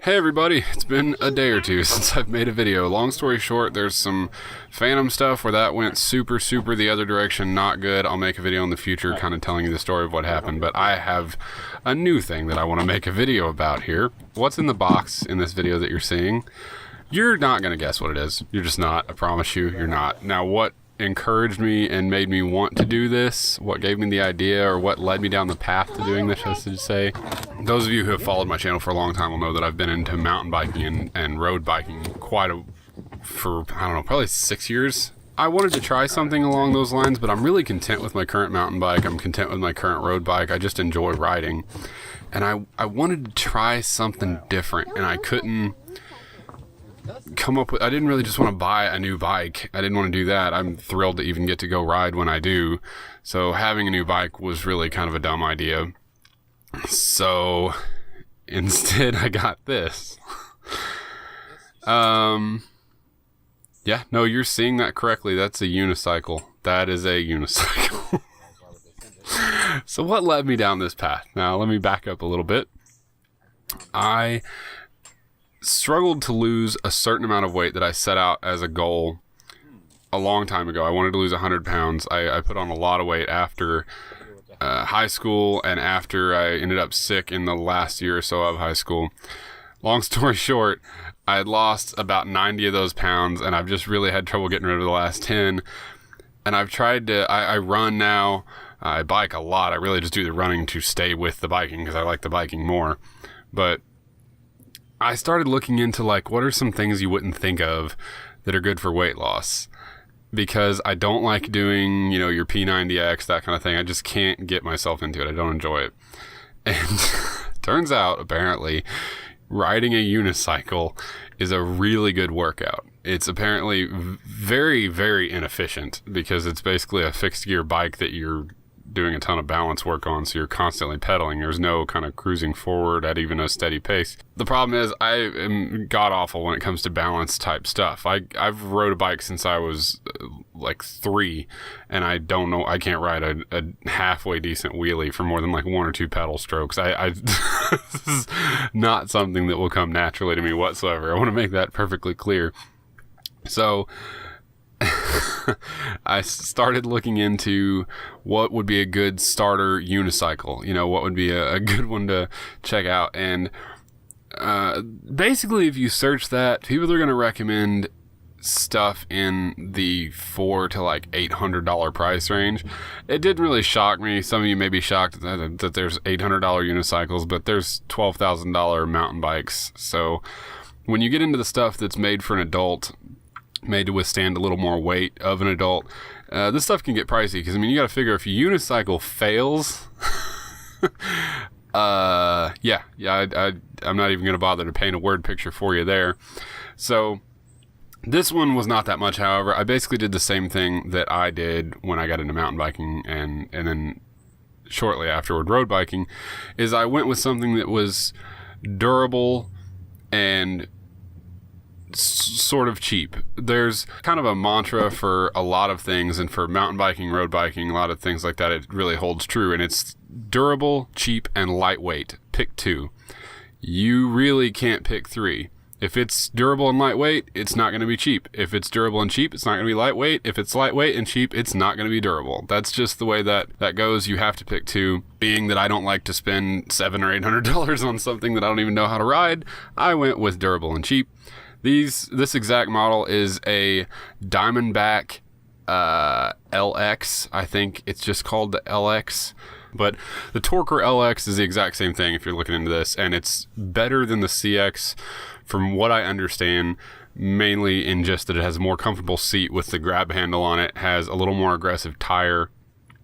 Hey everybody, it's been a day or two since I've made a video. Long story short, there's some Phantom stuff where that went super the other direction, not good. I'll make a video in the future kind of telling you the story of what happened, but I have a new thing that I want to make a video about here. What's in the box in this video that you're seeing? You're not going to guess what it is. You're just not. I promise you, you're not. Now, what encouraged me and made me want to do this, what gave me the idea, or what led me down the path to doing this, I should say. Those of you who have followed my channel for a long time will know that I've been into mountain biking and road biking for, I don't know, probably 6 years. I wanted to try something along those lines, but I'm really content with my current mountain bike. I'm content with my current road bike. I just enjoy riding. And I wanted to try something different, and I couldn't come up with, I didn't really just want to buy a new bike. I didn't want to do that. I'm thrilled to even get to go ride when I do. So having a new bike was really kind of a dumb idea. So instead I got this. Yeah, no, you're seeing that correctly. That's a unicycle. That is a unicycle. So what led me down this path? Now let me back up a little bit. I struggled to lose a certain amount of weight that I set out as a goal a long time ago. I wanted to lose 100 pounds. I put on a lot of weight after high school and after I ended up sick in the last year or so of high school. Long story short, I had lost about 90 of those pounds, and I've just really had trouble getting rid of the last 10. And I've tried to, I run now, I bike a lot. I really just do the running to stay with the biking because I like the biking more. But I started looking into, like, what are some things you wouldn't think of that are good for weight loss? Because I don't like doing, you know, your P90X, that kind of thing. I just can't get myself into it. I don't enjoy it. And turns out, apparently, riding a unicycle is a really good workout. It's apparently very inefficient because it's basically a fixed gear bike that you're doing a ton of balance work on, so you're constantly pedaling. There's no kind of cruising forward at even a steady pace. The problem is I am god awful when it comes to balance type stuff. I've rode a bike since I was like 3, and I don't know, I can't ride a halfway decent wheelie for more than like 1 or 2 pedal strokes. This is not something that will come naturally to me whatsoever. I want to make that perfectly clear. So I started looking into what would be a good starter unicycle, you know, what would be a good one to check out. And basically, if you search that, people are going to recommend stuff in the $400 to like $800 price range. It didn't really shock me. Some of you may be shocked that there's $800 unicycles, but there's $12,000 mountain bikes. So when you get into the stuff that's made for an adult, made to withstand a little more weight of an adult, this stuff can get pricey because, I mean, you got to figure if a unicycle fails, I'm not even going to bother to paint a word picture for you there. So this one was not that much. However, I basically did the same thing that I did when I got into mountain biking and then shortly afterward road biking, is I went with something that was durable and sort of cheap. There's kind of a mantra for a lot of things, and for mountain biking, road biking, a lot of things like that, it really holds true, and it's durable, cheap, and lightweight. Pick 2. You really can't pick 3. If it's durable and lightweight, it's not going to be cheap. If it's durable and cheap, it's not going to be lightweight. If it's lightweight and cheap, it's not going to be durable. That's just the way that goes. You have to pick 2. Being that I don't like to spend $700 or $800 on something that I don't even know how to ride, I went with durable and cheap. This exact model is a Diamondback LX. I think it's just called the LX. But the Torquer LX is the exact same thing if you're looking into this, and it's better than the CX from what I understand, mainly in just that it has a more comfortable seat with the grab handle on it, has a little more aggressive tire,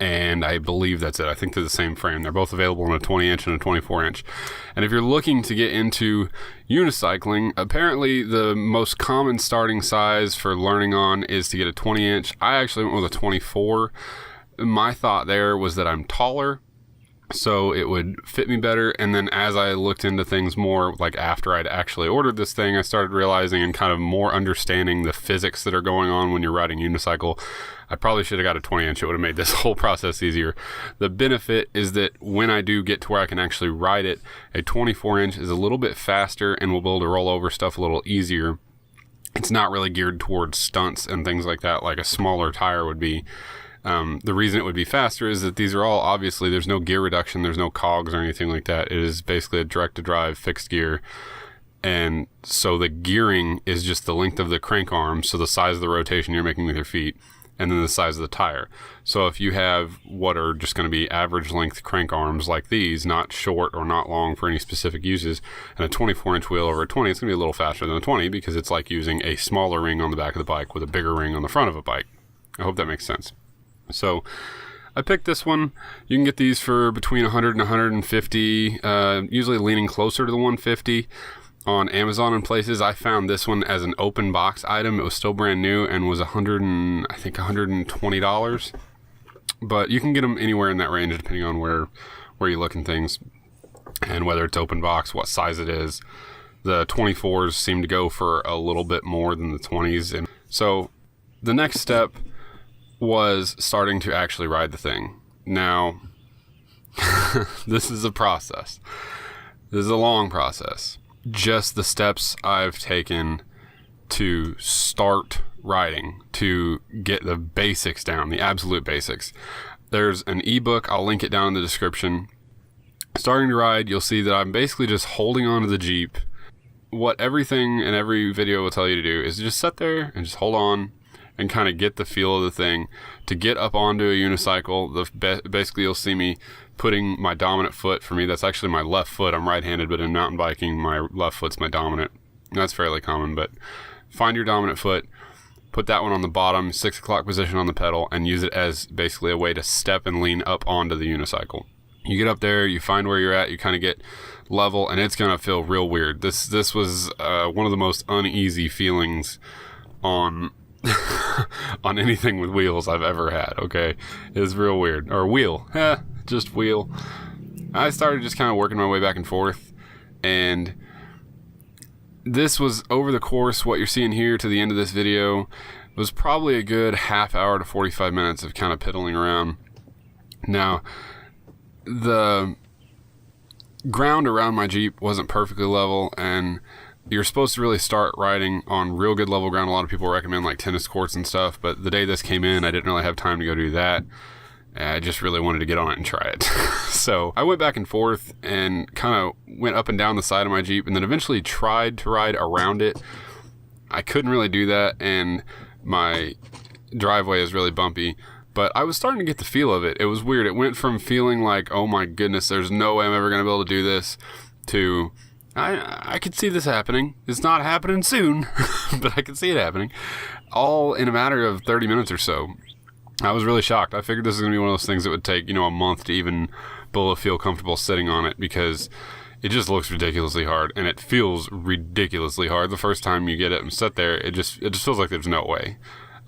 and I believe that's it. I think they're the same frame. They're both available in a 20-inch and a 24-inch. And if you're looking to get into unicycling, apparently the most common starting size for learning on is to get a 20-inch. I actually went with a 24. My thought there was that I'm taller, so it would fit me better. And then as I looked into things more, like after I'd actually ordered this thing, I started realizing and kind of more understanding the physics that are going on when you're riding unicycle. I probably should have got a 20-inch. It would have made this whole process easier. The benefit is that when I do get to where I can actually ride it, a 24-inch is a little bit faster and will be able to roll over stuff a little easier. It's not really geared towards stunts and things like that, like a smaller tire would be. The reason it would be faster is that these are all, obviously, there's no gear reduction, there's no cogs or anything like that. It is basically a direct-to-drive fixed gear. And so the gearing is just the length of the crank arm, so the size of the rotation you're making with your feet, and then the size of the tire. So if you have what are just going to be average length crank arms like these, not short or not long for any specific uses, and a 24-inch wheel over a 20, it's going to be a little faster than a 20 because it's like using a smaller ring on the back of the bike with a bigger ring on the front of a bike. I hope that makes sense. So I picked this one. You can get these for between 100 and 150, usually leaning closer to the 150 on Amazon and places. I found this one as an open box item. It was still brand new and was $120. But you can get them anywhere in that range depending on where you look in things and whether it's open box, what size it is. The 24s seem to go for a little bit more than the 20s. And so the next step was starting to actually ride the thing. Now, this is a process. This is a long process. Just the steps I've taken to start riding, to get the basics down, the absolute basics. There's an ebook, I'll link it down in the description. Starting to ride, you'll see that I'm basically just holding onto the Jeep. What everything and every video will tell you to do is just sit there and just hold on and kind of get the feel of the thing. To get up onto a unicycle, basically you'll see me putting my dominant foot, for me that's actually my left foot, I'm right-handed, but in mountain biking my left foot's my dominant. That's fairly common, but find your dominant foot, put that one on the bottom, 6 o'clock position on the pedal, and use it as basically a way to step and lean up onto the unicycle. You get up there, you find where you're at, you kind of get level, and it's gonna feel real weird. This was one of the most uneasy feelings on on anything with wheels I've ever had. Okay, it's real weird. Or wheel, just wheel. I started just kind of working my way back and forth, and this was over the course. What you're seeing here to the end of this video was probably a good half hour to 45 minutes of kind of piddling around. Now, the ground around my Jeep wasn't perfectly level, and you're supposed to really start riding on real good level ground. A lot of people recommend like tennis courts and stuff, but the day this came in, I didn't really have time to go do that. I just really wanted to get on it and try it. So I went back and forth and kind of went up and down the side of my Jeep, and then eventually tried to ride around it. I couldn't really do that, and my driveway is really bumpy, but I was starting to get the feel of it. It was weird. It went from feeling like, oh my goodness, there's no way I'm ever going to be able to do this, to I could see this happening. It's not happening soon, but I could see it happening. All in a matter of 30 minutes or so. I was really shocked. I figured this was going to be one of those things that would take, a month to even be able to feel comfortable sitting on it, because it just looks ridiculously hard, and it feels ridiculously hard. The first time you get it and sit there, it just feels like there's no way.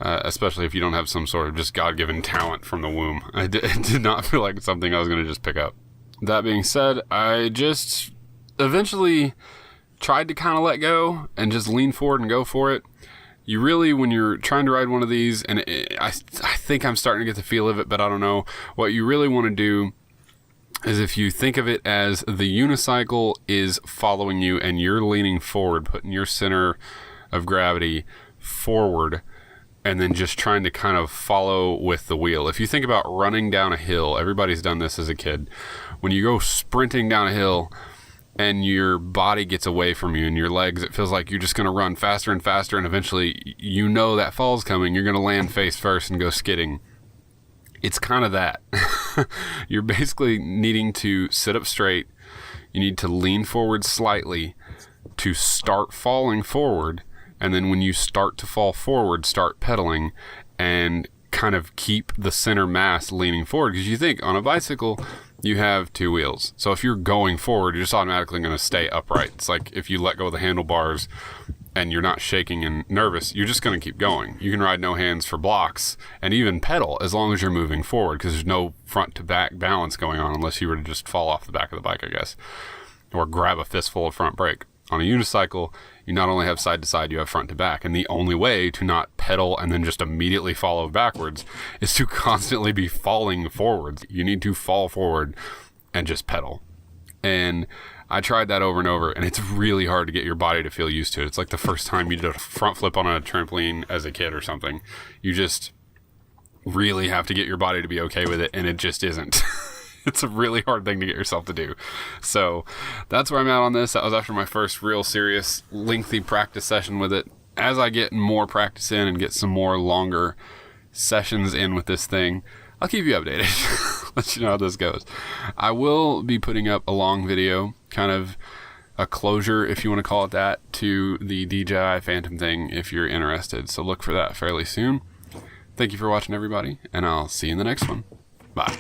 Especially if you don't have some sort of just God-given talent from the womb. It did not feel like something I was going to just pick up. That being said, I just eventually tried to kind of let go and just lean forward and go for it. You really, when you're trying to ride one of these, and I think I'm starting to get the feel of it, but I don't know, what you really want to do is, if you think of it as the unicycle is following you and you're leaning forward, putting your center of gravity forward, and then just trying to kind of follow with the wheel. If you think about running down a hill, everybody's done this as a kid. When you go sprinting down a hill and your body gets away from you and your legs, it feels like you're just going to run faster and faster, and eventually that fall's coming. You're going to land face first and go skidding. It's kind of that. You're basically needing to sit up straight. You need to lean forward slightly to start falling forward. And then when you start to fall forward, start pedaling and kind of keep the center mass leaning forward. Because you think on a bicycle, you have two wheels. So if you're going forward, you're just automatically going to stay upright. It's like if you let go of the handlebars and you're not shaking and nervous, you're just going to keep going. You can ride no hands for blocks and even pedal as long as you're moving forward, because there's no front to back balance going on unless you were to just fall off the back of the bike, I guess, or grab a fistful of front brake. On a unicycle, you not only have side to side, you have front to back. And the only way to not pedal and then just immediately follow backwards is to constantly be falling forwards. You need to fall forward and just pedal. And I tried that over and over, and it's really hard to get your body to feel used to it. It's like the first time you did a front flip on a trampoline as a kid or something. You just really have to get your body to be okay with it, and it just isn't. It's a really hard thing to get yourself to do. So that's where I'm at on this. That was after my first real serious, lengthy practice session with it. As I get more practice in and get some more longer sessions in with this thing, I'll keep you updated. Let you know how this goes. I will be putting up a long video, kind of a closure, if you want to call it that, to the DJI Phantom thing if you're interested. So look for that fairly soon. Thank you for watching, everybody, and I'll see you in the next one. Bye.